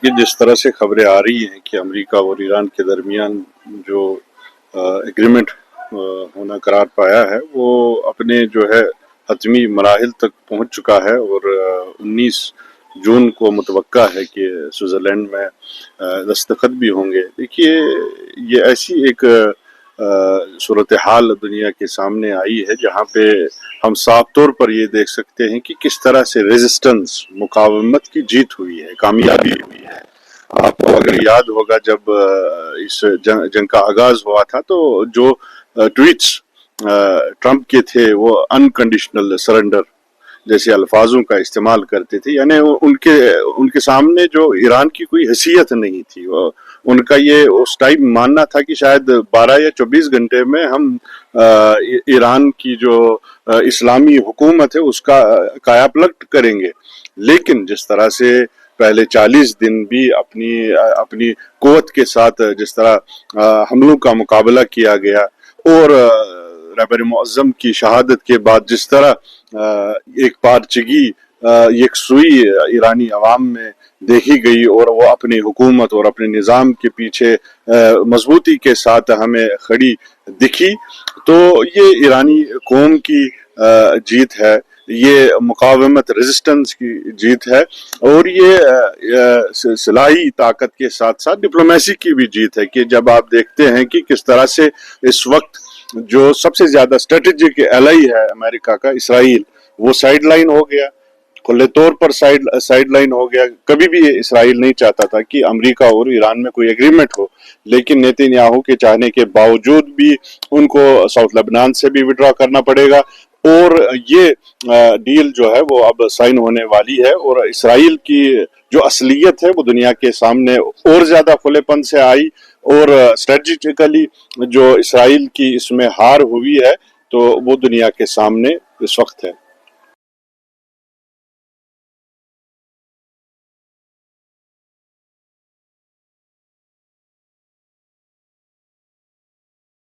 देखिए, जिस तरह से खबरें आ रही हैं कि अमेरिका और ईरान के दरमियान जो एग्रीमेंट होना करार पाया है, वो अपने जो है हतमी मराहिल तक पहुंच चुका है और 19 जून को मुतवक्का है कि स्विट्ज़रलैंड में दस्तखत भी होंगे। देखिए, ये ऐसी एक सूरत हाल दुनिया के सामने आई है जहाँ पे हम साफ तौर पर ये देख सकते हैं कि किस तरह से रेजिस्टेंस, मुकावमत की जीत हुई है, कामयाबी हुई है। आपको अगर याद होगा, जब इस जंग का आगाज हुआ था तो जो ट्वीट्स ट्रंप के थे वो अनकंडीशनल सरेंडर जैसे अल्फाजों का इस्तेमाल करते थे, यानी उनके उनके सामने जो ईरान की कोई हैसियत नहीं थी। उनका ये उस टाइम मानना था कि शायद 12 या 24 घंटे में हम ईरान की जो इस्लामी हुकूमत है उसका कायापलट करेंगे। लेकिन जिस तरह से पहले 40 दिन भी अपनी कुव्वत के साथ जिस तरह हमलों का मुकाबला किया गया और रहबर मुअज़्ज़म की शहादत के बाद जिस तरह एक पारचगी, यकसुई ईरानी अवाम में देखी गई और वो अपनी हुकूमत और अपने निज़ाम के पीछे मजबूती के साथ हमें खड़ी दिखी, तो ये ईरानी कौम की जीत है, ये मुकावमत रेजिस्टेंस की जीत है और ये सिलाही ताकत के साथ साथ डिप्लोमेसी की भी जीत है कि जब आप देखते हैं कि किस तरह से इस वक्त जो सबसे ज्यादा स्ट्रेटेजिक एलाई है अमेरिका का, इसराइल, वो साइड लाइन हो गया, खुले तौर पर साइड लाइन हो गया। कभी भी इसराइल नहीं चाहता था कि अमेरिका और ईरान में कोई एग्रीमेंट हो, लेकिन नेतन्याहू के चाहने के बावजूद भी उनको साउथ लेबनान से भी विड्रॉ करना पड़ेगा और ये डील जो है वो अब साइन होने वाली है और इसराइल की जो असलियत है वो दुनिया के सामने और ज्यादा खुलेपन से आई और स्ट्रेटेजिकली जो इसराइल की इसमें हार हुई है तो वो दुनिया के सामने इस वक्त है।